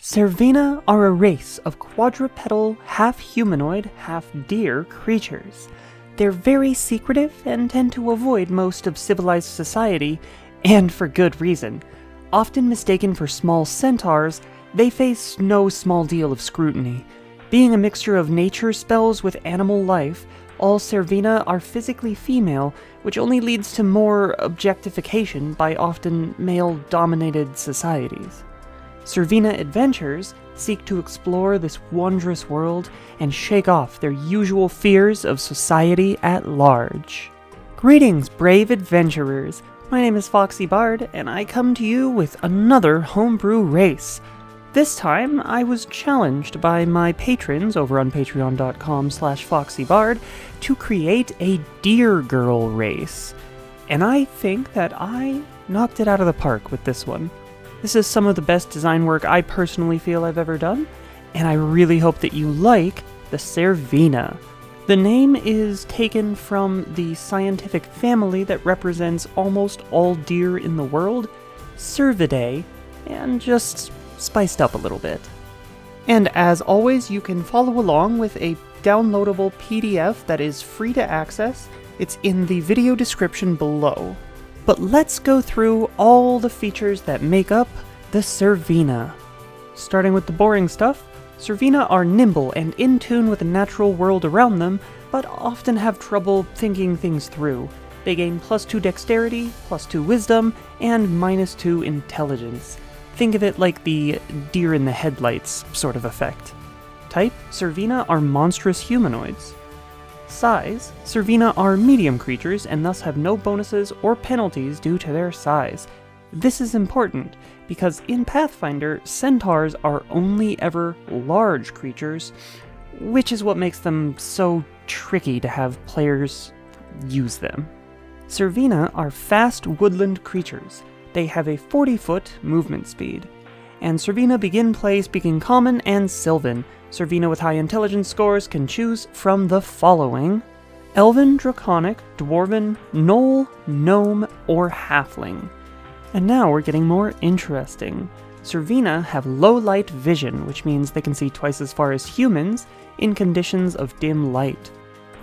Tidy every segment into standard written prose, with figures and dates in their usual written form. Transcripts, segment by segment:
Cervina are a race of quadrupedal, half-humanoid, half-deer creatures. They're very secretive and tend to avoid most of civilized society, and for good reason. Often mistaken for small centaurs, they face no small deal of scrutiny. Being a mixture of nature spells with animal life, all Cervina are physically female, which only leads to more objectification by often male-dominated societies. Cervina adventurers seek to explore this wondrous world and shake off their usual fears of society at large. Greetings, brave adventurers! My name is FoxyBard, and I come to you with another homebrew race. This time, I was challenged by my patrons over on patreon.com/FoxyBard to create a Deer Girl race. And I think that I knocked it out of the park with this one. This is some of the best design work I personally feel I've ever done, and I really hope that you like the Cervina. The name is taken from the scientific family that represents almost all deer in the world, Cervidae, and just spiced up a little bit. And as always, you can follow along with a downloadable PDF that is free to access. It's in the video description below. But let's go through all the features that make up the Cervina. Starting with the boring stuff, Cervina are nimble and in tune with the natural world around them, but often have trouble thinking things through. They gain +2 dexterity, +2 wisdom, and -2 intelligence. Think of it like the deer in the headlights sort of effect. Type, Cervina are monstrous humanoids. Size, Cervina are medium creatures and thus have no bonuses or penalties due to their size. This is important, because in Pathfinder, centaurs are only ever large creatures, which is what makes them so tricky to have players use them. Cervina are fast woodland creatures. They have a 40-foot movement speed. And Cervina begin play speaking Common and Sylvan. Cervina with high intelligence scores can choose from the following: Elven, Draconic, Dwarven, Gnoll, Gnome, or Halfling. And now we're getting more interesting. Cervina have low light vision, which means they can see twice as far as humans in conditions of dim light.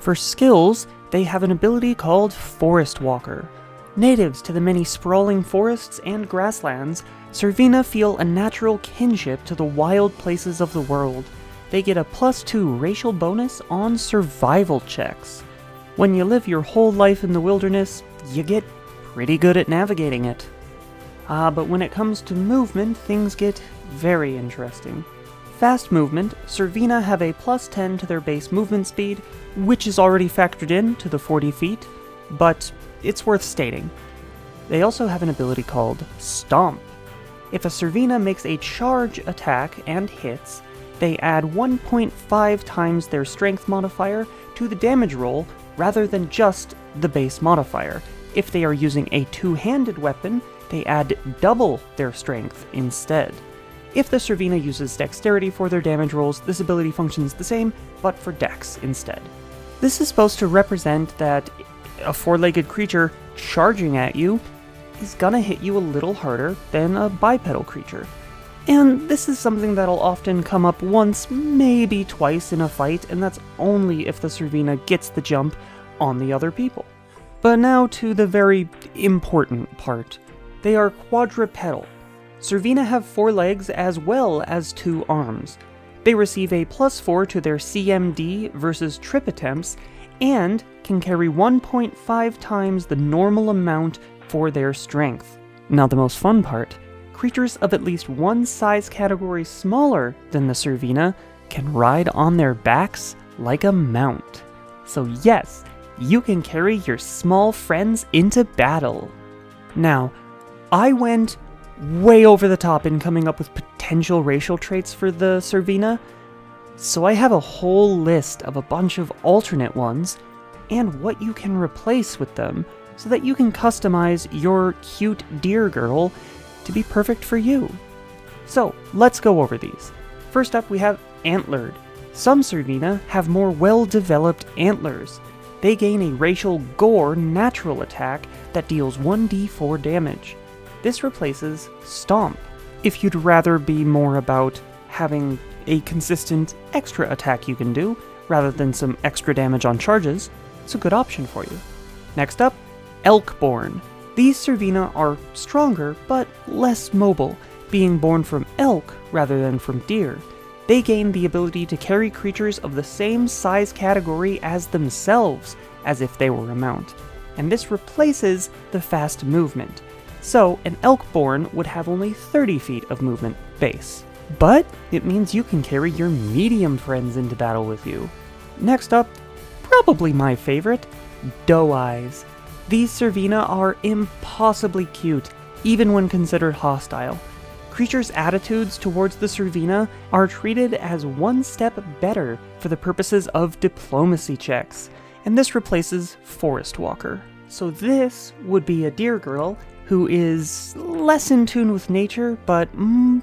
For skills, they have an ability called Forest Walker. Natives to the many sprawling forests and grasslands, Cervina feel a natural kinship to the wild places of the world. They get a +2 racial bonus on survival checks. When you live your whole life in the wilderness, you get pretty good at navigating it. But when it comes to movement, things get very interesting. Fast movement, Cervina have a +10 to their base movement speed, which is already factored in to the 40 feet, but it's worth stating. They also have an ability called Stomp. If a Cervina makes a charge attack and hits, they add 1.5 times their strength modifier to the damage roll rather than just the base modifier. If they are using a two-handed weapon, they add double their strength instead. If the Cervina uses dexterity for their damage rolls, this ability functions the same, but for dex instead. This is supposed to represent that a four-legged creature charging at you is gonna hit you a little harder than a bipedal creature. And this is something that'll often come up once, maybe twice in a fight, and that's only if the Cervina gets the jump on the other people. But now to the very important part. They are quadrupedal. Cervina have 4 legs as well as 2 arms. They receive a +4 to their CMD versus trip attempts, and can carry 1.5 times the normal amount for their strength. Now the most fun part. Creatures of at least one size category smaller than the Cervina can ride on their backs like a mount. So yes, you can carry your small friends into battle. Now, I went way over the top in coming up with potential racial traits for the Cervina, so I have a whole list of a bunch of alternate ones and what you can replace with them so that you can customize your cute deer girl to be perfect for you. So let's go over these. First up, we have Antlered. Some Cervina have more well-developed antlers. They gain a racial gore natural attack that deals 1d4 damage. This replaces Stomp. If you'd rather be more about having a consistent extra attack you can do, rather than some extra damage on charges, it's a good option for you. Next up, Elk-born. These Cervina are stronger, but less mobile, being born from elk rather than from deer. They gain the ability to carry creatures of the same size category as themselves, as if they were a mount. And this replaces the fast movement. So, an Elk-born would have only 30 feet of movement base. But it means you can carry your medium friends into battle with you. Next up, probably my favorite, Doe-eyes. These Cervina are impossibly cute, even when considered hostile. Creatures' attitudes towards the Cervina are treated as one step better for the purposes of diplomacy checks, and this replaces Forest Walker. So this would be a deer girl who is less in tune with nature, but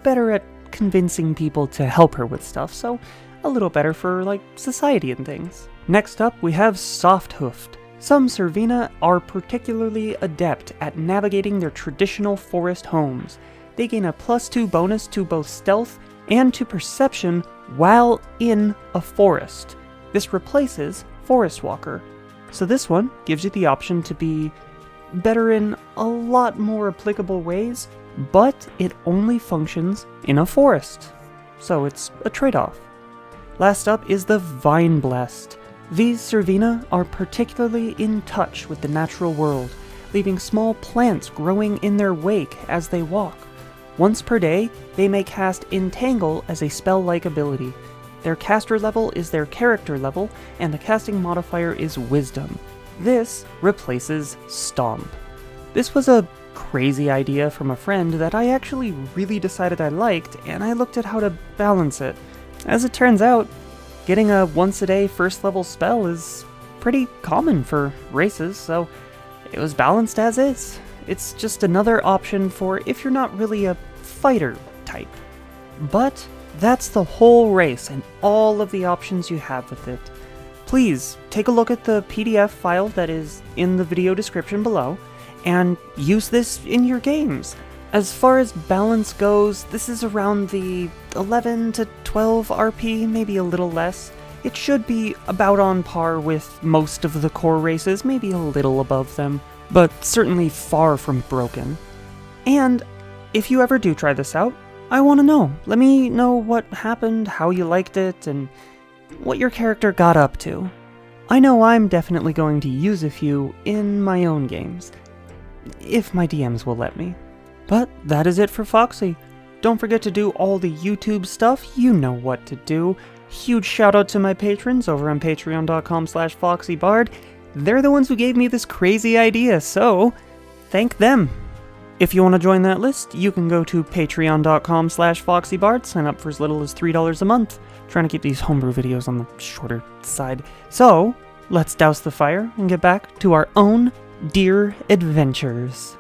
better at convincing people to help her with stuff, so a little better for, like, society and things. Next up, we have Soft-hoofed. Some Cervina are particularly adept at navigating their traditional forest homes. They gain a +2 bonus to both stealth and to perception while in a forest. This replaces Forest Walker. So this one gives you the option to be better in a lot more applicable ways, but it only functions in a forest. So it's a trade-off. Last up is the Vine Blessed. These Cervina are particularly in touch with the natural world, leaving small plants growing in their wake as they walk. Once per day, they may cast Entangle as a spell-like ability. Their caster level is their character level, and the casting modifier is Wisdom. This replaces Stomp. This was a crazy idea from a friend that I actually really decided I liked, and I looked at how to balance it. As it turns out, getting a once-a-day first-level spell is pretty common for races, so it was balanced as is. It's just another option for if you're not really a fighter type. But that's the whole race and all of the options you have with it. Please take a look at the PDF file that is in the video description below, and use this in your games. As far as balance goes, this is around the 11 to 12 RP, maybe a little less. It should be about on par with most of the core races, maybe a little above them, but certainly far from broken. And if you ever do try this out, I want to know. Let me know what happened, how you liked it, and what your character got up to. I know I'm definitely going to use a few in my own games, if my DMs will let me. But that is it for Foxy. Don't forget to do all the YouTube stuff, you know what to do. Huge shout out to my patrons over on patreon.com/FoxyBard. They're the ones who gave me this crazy idea, so thank them. If you want to join that list, you can go to patreon.com/FoxyBard, sign up for as little as $3 a month. Trying to keep these homebrew videos on the shorter side. So, let's douse the fire and get back to our own deer adventures.